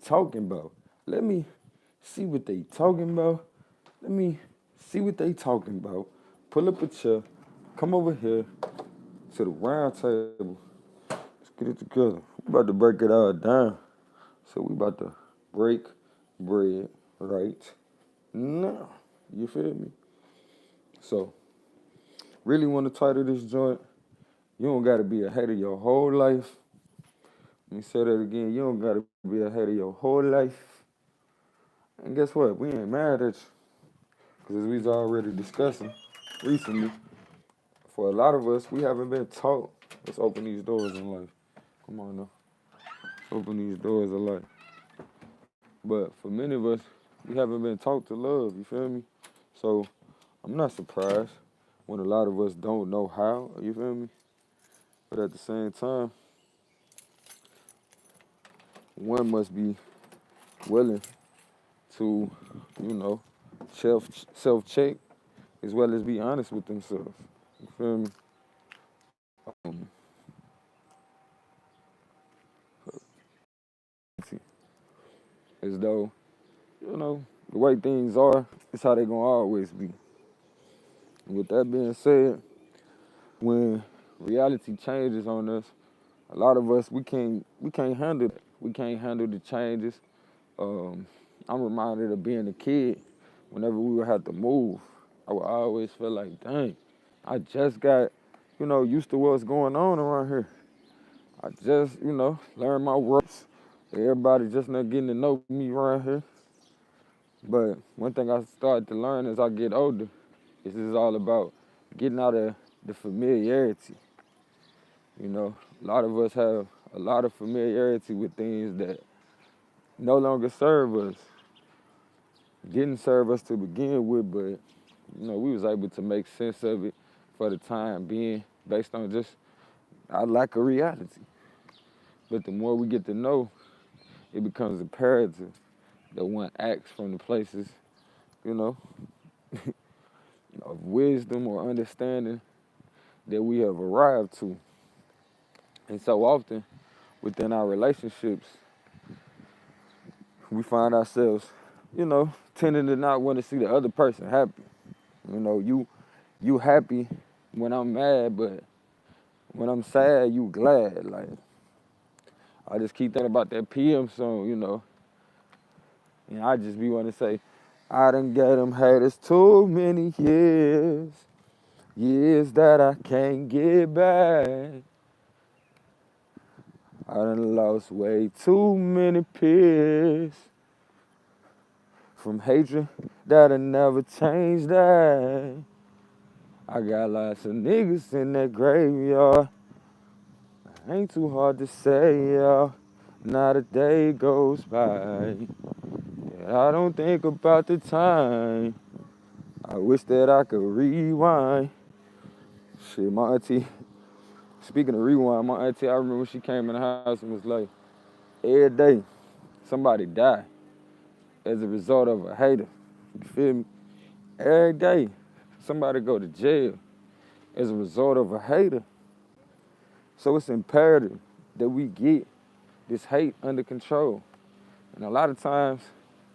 talking about? Let me see what they talking about. Let me see what they talking about. Pull up a chair. Come over here to the round table. Let's get it together. We about to break it all down. So we about to break bread right now. You feel me? So, really want to title this joint. You don't gotta be a hater your whole life. Let me say that again. You don't gotta be a hater your whole life. And guess what? We ain't mad at you. Because as we've already discussing recently, for a lot of us, we haven't been taught. Let's open these doors in life. Come on now. Let's open these doors of life. But for many of us, we haven't been taught to love, you feel me? So I'm not surprised when a lot of us don't know how, you feel me? But at the same time, one must be willing to, you know, self check as well as be honest with themselves. You feel me? Um, as though, you know, the way things are, it's how they gonna always be. And with that being said, when reality changes on us, a lot of us we can't handle it. We can't handle the changes. Um, I'm reminded of being a kid. Whenever we would have to move, I would always feel like, dang, I just got, used to what's going on around here. I just, learned my ropes. Everybody just not getting to know me around here. But one thing I started to learn as I get older is it's all about getting out of the familiarity. A lot of us have a lot of familiarity with things that no longer serve us. Didn't serve us to begin with, but we was able to make sense of it for the time being based on just our lack of reality. But the more we get to know, it becomes imperative that one acts from the places, you know, of wisdom or understanding that we have arrived to. And so often within our relationships, we find ourselves, tending to not want to see the other person happy. You happy when I'm mad, but when I'm sad, you glad. Like, I just keep thinking about that PM song, and I just be want to say, I done gave them haters too many years, years that I can't get back. I done lost way too many peers from hatred that'll never change that. I got lots of niggas in that graveyard. Ain't too hard to say, y'all. Not a day goes by. Yeah, I don't think about the time. I wish that I could rewind. Shit, my auntie, speaking of rewind, my auntie, I remember she came in the house and was like, every day somebody died as a result of a hater. You feel me? Every day somebody go to jail as a result of a hater. So it's imperative that we get this hate under control. And a lot of times,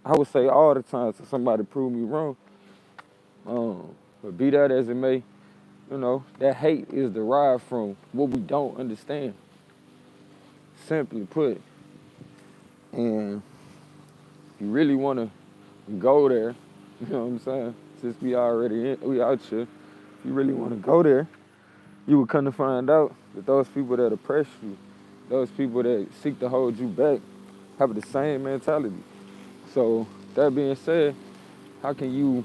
I would say all the time to somebody prove me wrong, but be that as it may, that hate is derived from what we don't understand, simply put. And if you really want to go there, you know what I'm saying? Since we out here, if you really want to go there, you would come to find out that those people that oppress you, those people that seek to hold you back, have the same mentality. So that being said, how can you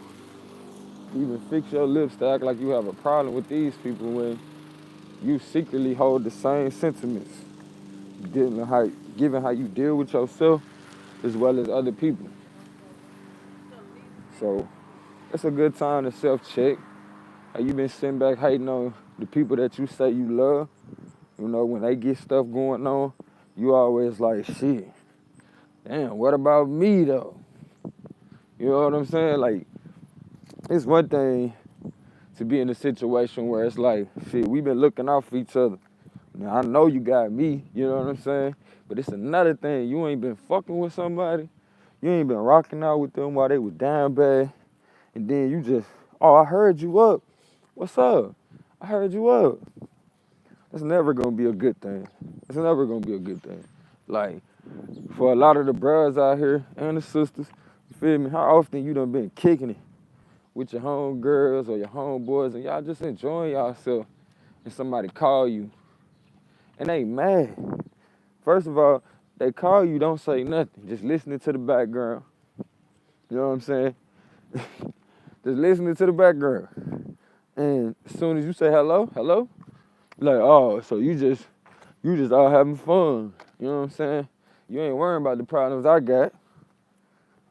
even fix your lips to act like you have a problem with these people when you secretly hold the same sentiments, given how you deal with yourself as well as other people? So it's a good time to self-check. Have you been sitting back hating on the people that you say you love? When they get stuff going on, you always like, shit, damn, what about me though? You know what I'm saying? Like, it's one thing to be in a situation where it's like, shit, we've been looking out for each other. Now, I know you got me, you know what I'm saying? But it's another thing. You ain't been fucking with somebody. You ain't been rocking out with them while they was down bad. And then you just, oh, I heard you up. What's up? I heard you up. That's never gonna be a good thing. It's never gonna be a good thing. Like, for a lot of the bros out here and the sisters, you feel me? How often you done been kicking it with your homegirls or your homeboys and y'all just enjoying yourself and somebody call you and they mad. First of all, they call you, don't say nothing. Just listening to the background. You know what I'm saying? Just listening to the background. And as soon as you say hello, hello, like, oh, so you just all having fun. You know what I'm saying? You ain't worrying about the problems I got.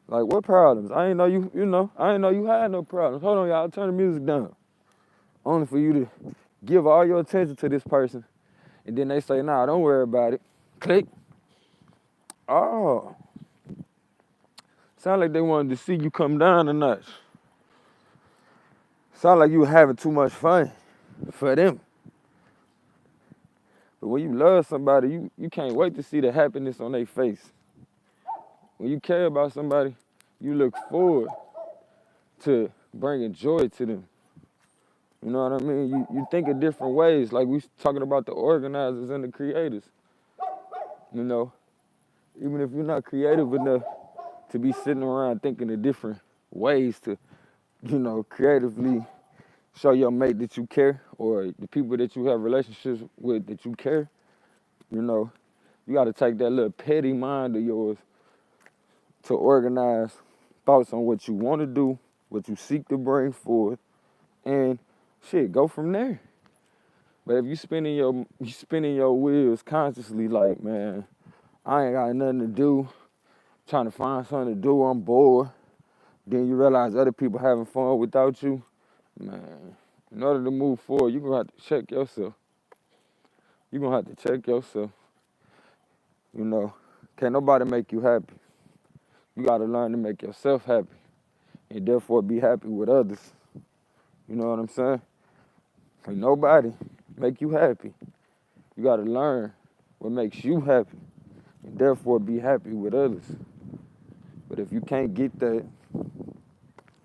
Like, what problems? I ain't know I ain't know you had no problems. Hold on, y'all, turn the music down. Only for you to give all your attention to this person. And then they say, nah, don't worry about it. Click. Oh. Sound like they wanted to see you come down a notch. Sound like you were having too much fun for them. But when you love somebody, you can't wait to see the happiness on their face. When you care about somebody, you look forward to bringing joy to them. You know what I mean? You think of different ways, like we talking about the organizers and the creators. You know, even if you're not creative enough to be sitting around thinking of different ways to, creatively show your mate that you care or the people that you have relationships with that you care, you got to take that little petty mind of yours to organize thoughts on what you want to do, what you seek to bring forth, and shit, go from there. But if you spinning your wheels consciously like, man, I ain't got nothing to do, trying to find something to do, I'm bored, then you realize other people having fun without you, man, in order to move forward, you're going to have to check yourself. You're going to have to check yourself. Can't nobody make you happy. You got to learn to make yourself happy and therefore be happy with others. You know what I'm saying? Can't nobody make you happy. You got to learn what makes you happy and therefore be happy with others. But if you can't get that,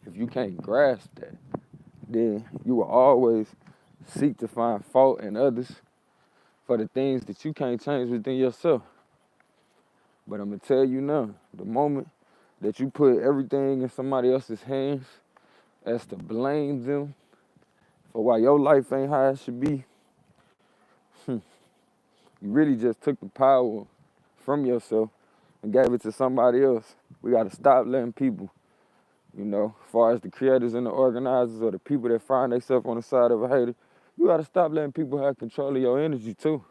if you can't grasp that, then you will always seek to find fault in others for the things that you can't change within yourself. But I'm going to tell you now, the moment that you put everything in somebody else's hands as to blame them for why your life ain't how it should be, you really just took the power from yourself and gave it to somebody else. We got to stop letting people, as far as the creators and the organizers or the people that find themselves on the side of a hater, you got to stop letting people have control of your energy too.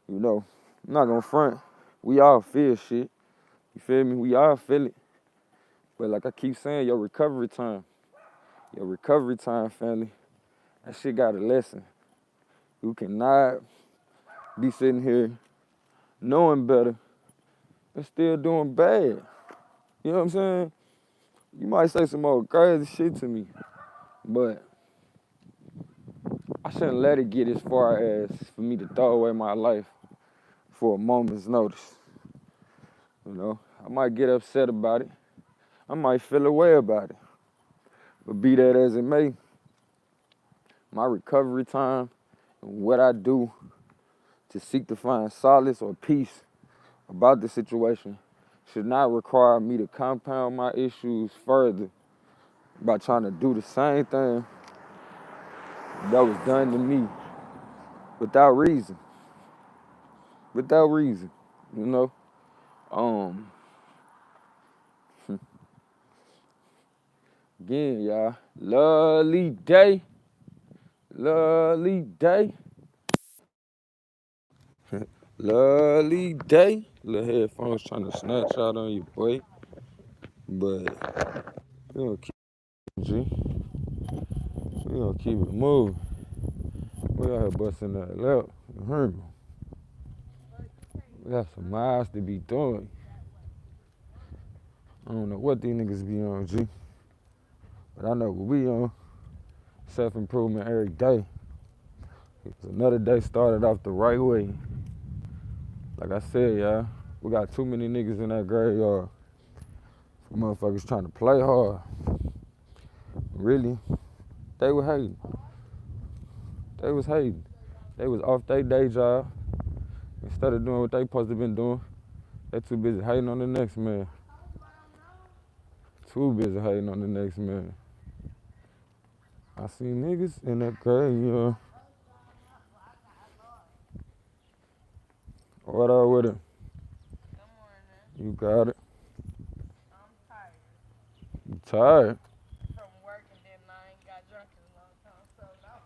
I'm not going to front. We all feel shit. You feel me? We all feel it. But like I keep saying, your recovery time, family, that shit got a lesson. You cannot be sitting here knowing better and still doing bad. You know what I'm saying? You might say some old crazy shit to me, but I shouldn't let it get as far as for me to throw away my life for a moment's notice. I might get upset about it. I might feel a way about it. But be that as it may, my recovery time and what I do to seek to find solace or peace about the situation should not require me to compound my issues further by trying to do the same thing that was done to me without reason. Without reason, Again, y'all, lovely day. Lovely day. Lovely day. Little headphones trying to snatch out on you, boy. But we gonna keep it, G. We gonna keep it moving. We out here busting that lap. You heard me? We got some miles to be doing. I don't know what these niggas be on, G. But I know what we on. Self-improvement every day. Another day started off the right way. Like I said, y'all, we got too many niggas in that graveyard. Motherfuckers trying to play hard. Really, they were hating. They was hating. They was off their day job. Instead of doing what they supposed to been doing, they too busy hating on the next man. Too busy hating on the next man. I see niggas in that graveyard. What up with it? Good morning. You got it. I'm tired You tired? from work and then I ain't got drunk in a long time, so now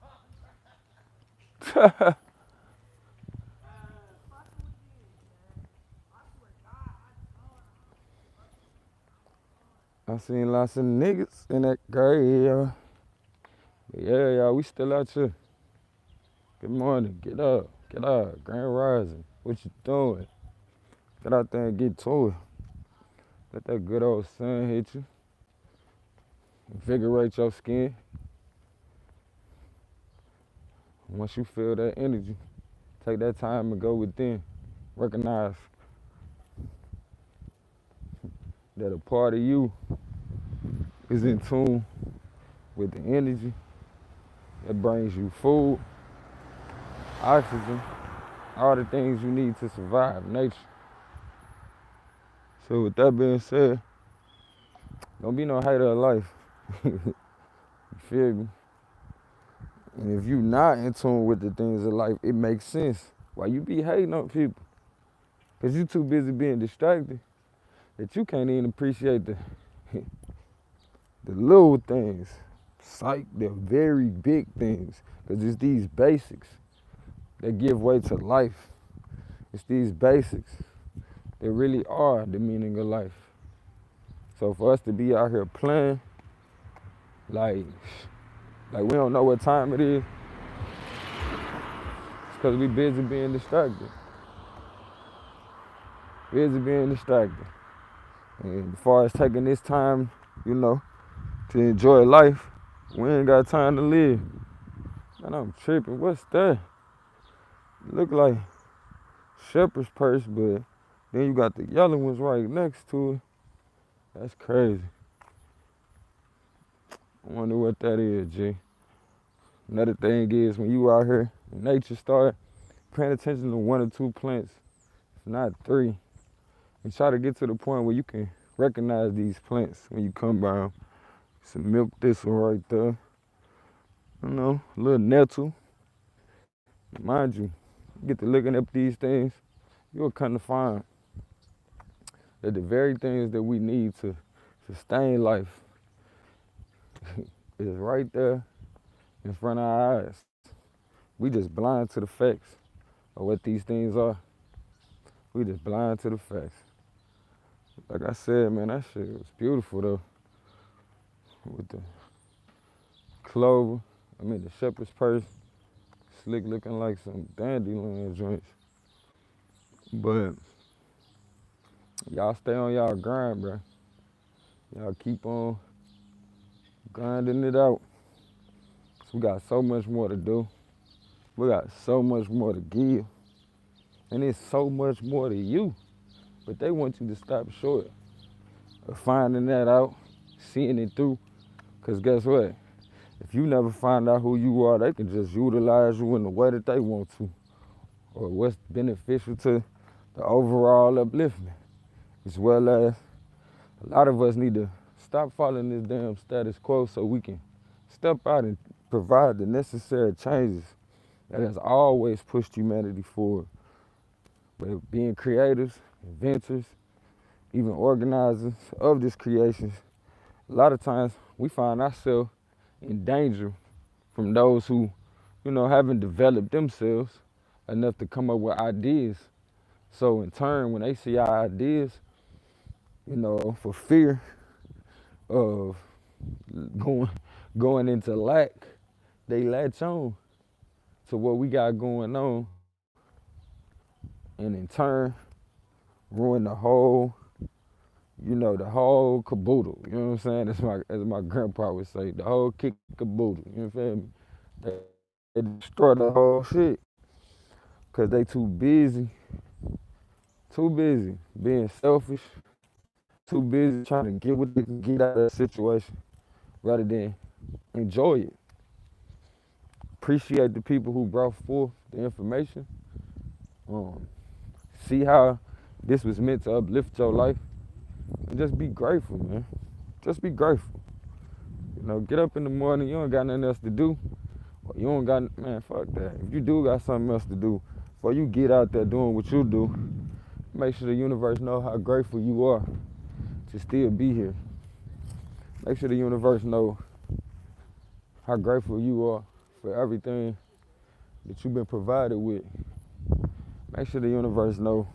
I seen lots of niggas in that graveyard. But yeah, y'all, we still out here. Good morning. Get up. Get up. Grand Rising. What you doing? Get out there and get to it. Let that good old sun hit you. Invigorate your skin. Once you feel that energy, take that time and go within. Recognize that a part of you is in tune with the energy that brings you food, oxygen, all the things you need to survive, nature. So with that being said, don't be no hater of life. You feel me? And if you not in tune with the things of life, it makes sense why you be hating on people. Cause you too busy being distracted that you can't even appreciate the the little things. Psych, the very big things. Cause it's these basics that give way to life. It's these basics that really are the meaning of life. So for us to be out here playing, like we don't know what time it is, it's cause we busy being distracted. Busy being distracted. And as far as taking this time, to enjoy life, we ain't got time to live. Man, I'm tripping. What's that? It look like shepherd's purse, but then you got the yellow ones right next to it. That's crazy. I wonder what that is, G. Another thing is when you out here in nature, start paying attention to one or two plants, if not three, and try to get to the point where you can recognize these plants when you come by them. Some milk thistle right there. A little nettle. Mind you, get to looking up these things, you'll come to find that the very things that we need to sustain life is right there in front of our eyes. We just blind to the facts of what these things are. We just blind to the facts. Like I said, man, that shit was beautiful though. With the clover, the shepherd's purse, slick looking like some dandelion joints. But y'all stay on y'all grind, bro. Y'all keep on grinding it out. So we got so much more to do. We got so much more to give. And it's so much more to you. But they want you to stop short of finding that out, seeing it through. Because guess what? If you never find out who you are, they can just utilize you in the way that they want to. Or what's beneficial to the overall upliftment. As well as a lot of us need to stop following this damn status quo so we can step out and provide the necessary changes that has always pushed humanity forward. But being creatives, inventors, even organizers of this creation, a lot of times we find ourselves in danger from those who, haven't developed themselves enough to come up with ideas. So in turn, when they see our ideas, for fear of going into lack, they latch on to what we got going on, and in turn ruin the whole caboodle. You know what I'm saying? As my grandpa would say, the whole kick caboodle. You feel me? They destroy the whole shit because they too busy being selfish, too busy trying to get what they can get out of that situation rather than enjoy it. Appreciate the people who brought forth the information. See how this was meant to uplift your life. And just be grateful, man. Just be grateful. You know, get up in the morning, you don't got nothing else to do. Or you don't got, man, fuck that. If you do got something else to do, before you get out there doing what you do, make sure the universe know how grateful you are to still be here. Make sure the universe know how grateful you are for everything that you've been provided with. Make sure the universe know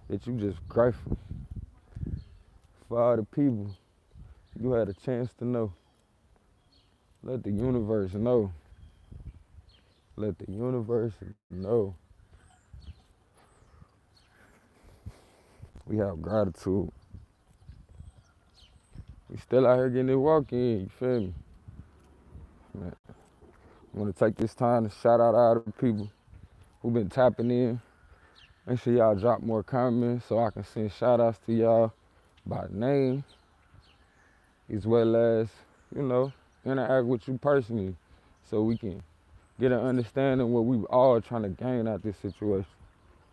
that you just grateful for all the people you had a chance to know. Let the universe know. Let the universe know. We have gratitude. We still out here getting it walk in, you feel me? Man, I want to take this time to shout out all the people who've been tapping in. Make sure y'all drop more comments so I can send shout outs to y'all by name, as well as, you know, interact with you personally so we can get an understanding what we all trying to gain out this situation.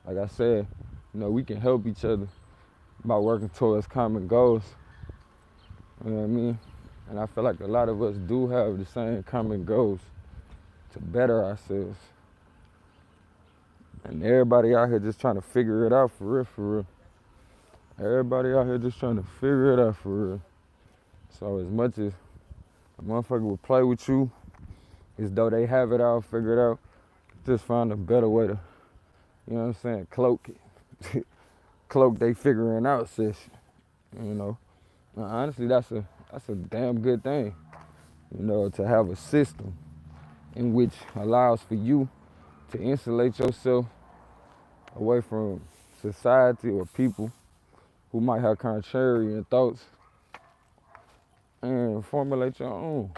Like I said, you know, we can help each other by working towards common goals. You know what I mean? And I feel like a lot of us do have the same common goals to better ourselves. And everybody out here just trying to figure it out for real, for real. Everybody out here just trying to figure it out for real. So as much as a motherfucker will play with you as though they have it all figured out, just find a better way to, you know what I'm saying, cloak it. Cloak they figuring out session, you know. Now, honestly, that's a damn good thing, you know, to have a system in which allows for you to insulate yourself away from society or people who might have contrarian thoughts and formulate your own.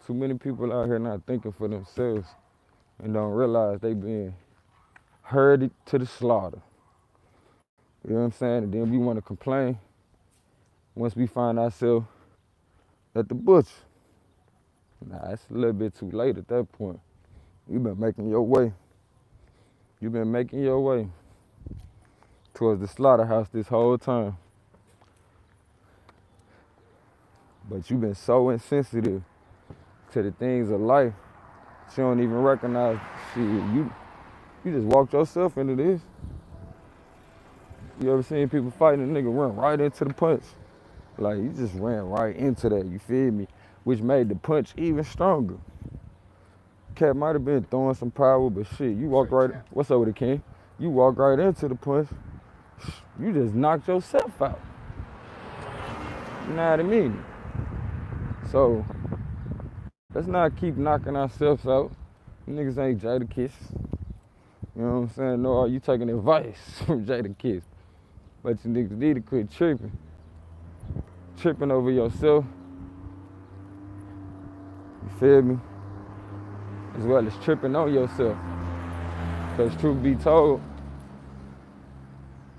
Too many people out here not thinking for themselves and don't realize they being herded to the slaughter. You know what I'm saying? And then we want to complain once we find ourselves at the butcher. Nah, it's a little bit too late at that point. You've been making your way. You've been making your way towards the slaughterhouse this whole time. But you've been so insensitive to the things of life that you don't even recognize, shit, you just walked yourself into this. You ever seen people fighting, a nigga run right into the punch? Like, you just ran right into that, you feel me? Which made the punch even stronger. Cat might have been throwing some power, but shit, you walked right, what's up with it, King? You walked right into the punch. You just knocked yourself out. You know what I mean? So, let's not keep knocking ourselves out. Niggas ain't Jadakiss. You know what I'm saying? No, are you taking advice from Jadakiss? But you niggas need to quit tripping. Tripping over yourself. You feel me? As well as tripping on yourself. Because truth be told,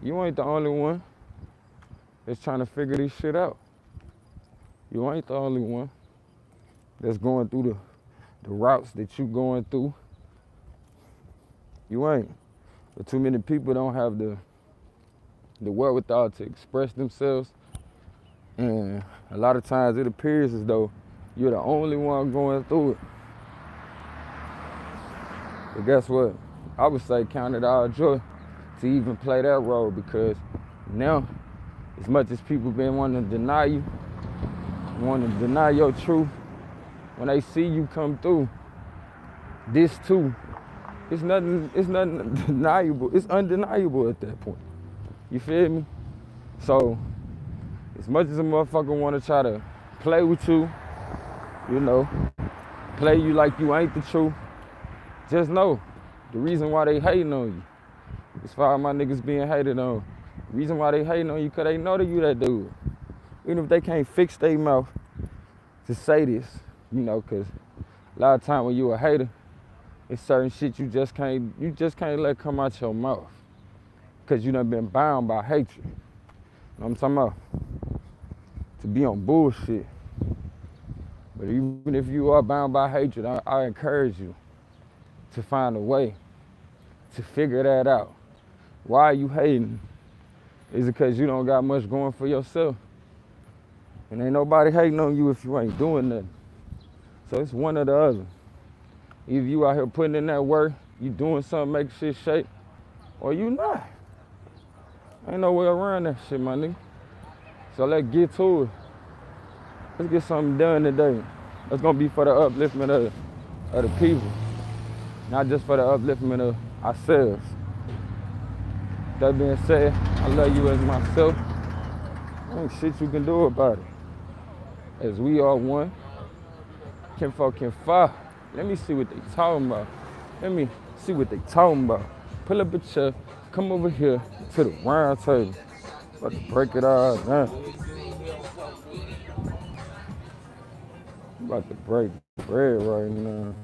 you ain't the only one that's trying to figure this shit out. You ain't the only one that's going through the routes that you going through. You ain't. But too many people don't have the wherewithal to express themselves. And a lot of times it appears as though you're the only one going through it. But guess what? I would say count it all joy to even play that role, because now, as much as people been wanting to deny you, wanting to deny your truth, when they see you come through, this too, it's nothing deniable. It's undeniable at that point. You feel me? So, as much as a motherfucker want to try to play with you, you know, play you like you ain't the truth, just know the reason why they hating on you. As far as my niggas being hated on, the reason why they hating on you, because they know that you that dude. Even if they can't fix their mouth to say this, you know, because A lot of time when you a hater, it's certain shit you just can't let come out your mouth. Cause you done been bound by hatred. You know what I'm talking about? To be on bullshit. But even if you are bound by hatred, I encourage you to find a way to figure that out. Why are you hating? Is it because you don't got much going for yourself? And ain't nobody hating on you if you ain't doing nothing. So it's one or the other. Either you out here putting in that work, you doing something, make shit shake, or you not. Ain't no way around that shit, my nigga. So let's get to it. Let's get something done today. That's gonna be for the upliftment of the people, not just for the upliftment of ourselves. That being said, I love you as myself. There ain't shit you can do about it. As we are one, Kin Fo Kin Fa. Let me see what they talking about. Let me see what they talking about. Pull up a chair, come over here to the round table. About to break it all down. About to break bread right now.